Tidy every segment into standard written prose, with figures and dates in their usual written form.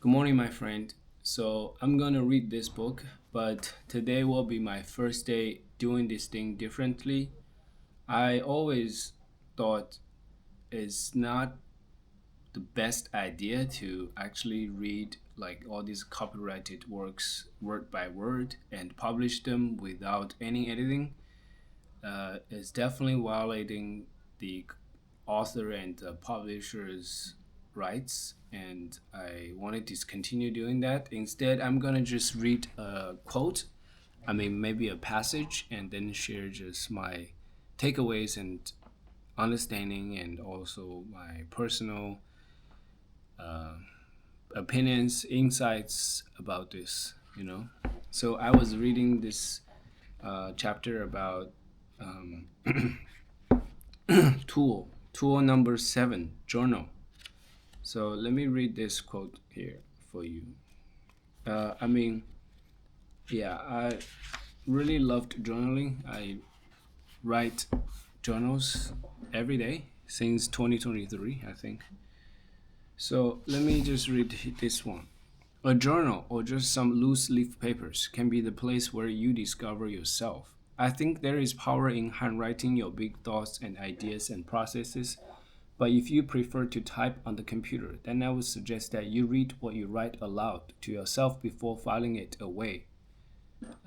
Good morning, my friend. So, I'm gonna read this book, but today will be my first day doing this thing differently. I always thought it's not the best idea to actually read like all these copyrighted works word by word and publish them without any editing. It's definitely violating the author and the publisher's rights, and I wanted to continue doing that. Instead, I'm gonna just read a quote, maybe a passage, and then share just my takeaways and understanding and also my personal opinions, insights about this. So I was reading this chapter about tool number 7, journal. So let me read this quote here for you. Uh, I mean, yeah, I really loved journaling. I write journals every day since 2023, I think. So let me just read this one. A journal or just some loose leaf papers can be the place where you discover yourself. I think there is power in handwriting your big thoughts and ideas and processes. But if you prefer to type on the computer, then I would suggest that you read what you write aloud to yourself before filing it away.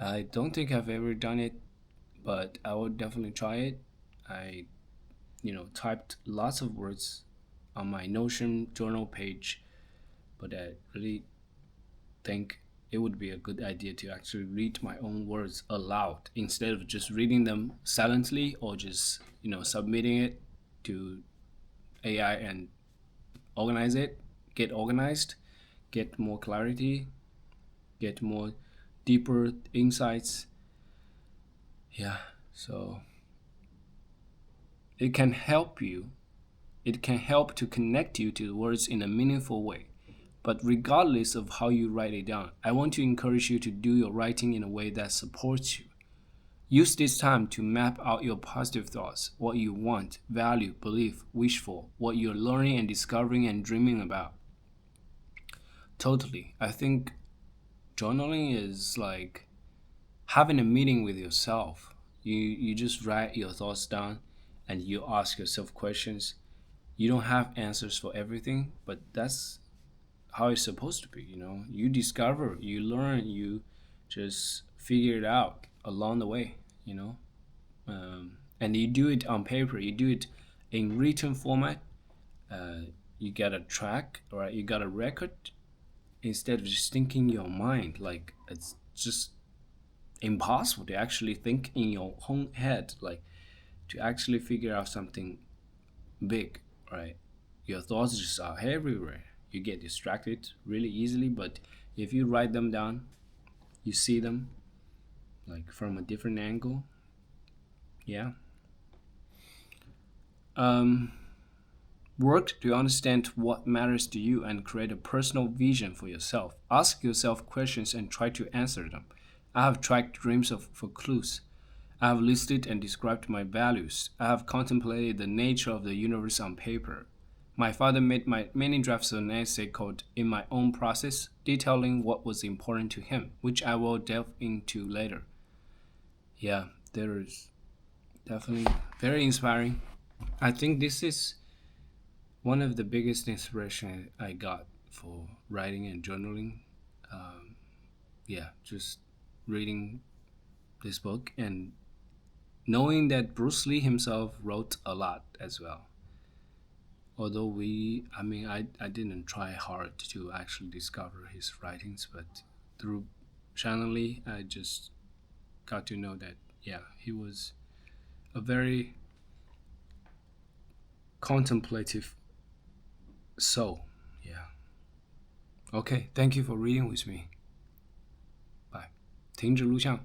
I don't think I've ever done it, but I would definitely try it. I, typed lots of words on my Notion journal page, but I really think it would be a good idea to actually read my own words aloud instead of just reading them silently or just, submitting it to AI and organize it, get organized, get more clarity, get more deeper insights. Yeah, so it can help you. It can help to connect you to the words in a meaningful way. But regardless of how you write it down, I want to encourage you to do your writing in a way that supports you. Use this time to map out your positive thoughts, what you want, value, believe, wish for, what you're learning and discovering and dreaming about. Totally. I think journaling is like having a meeting with yourself. You just write your thoughts down and you ask yourself questions. You don't have answers for everything, but that's how it's supposed to be. You discover, you learn, you just figure it out along the way. And you do it on paper, you do it in written format. You get a track, right? You got a record instead of just thinking in your mind. Like it's just impossible to actually think in your own head, like to actually figure out something big, right? Your thoughts just are everywhere. You get distracted really easily, but if you write them down, you see them like from a different angle. Yeah. Um, Work to understand what matters to you and create a personal vision for yourself. Ask yourself questions and try to answer them. I have tracked dreams for clues. I have listed and described my values. I have contemplated the nature of the universe on paper. My father made many drafts of an essay called In My Own Process, detailing what was important to him, which I will delve into later. Yeah, there is definitely very inspiring. I think this is one of the biggest inspiration I got for writing and journaling. Yeah, just reading this book and knowing that Bruce Lee himself wrote a lot as well. Although I didn't try hard to actually discover his writings, but through Shannon Lee, I just got to know that, yeah, he was a very contemplative soul. Yeah. Okay, thank you for reading with me. Bye. 停止录像。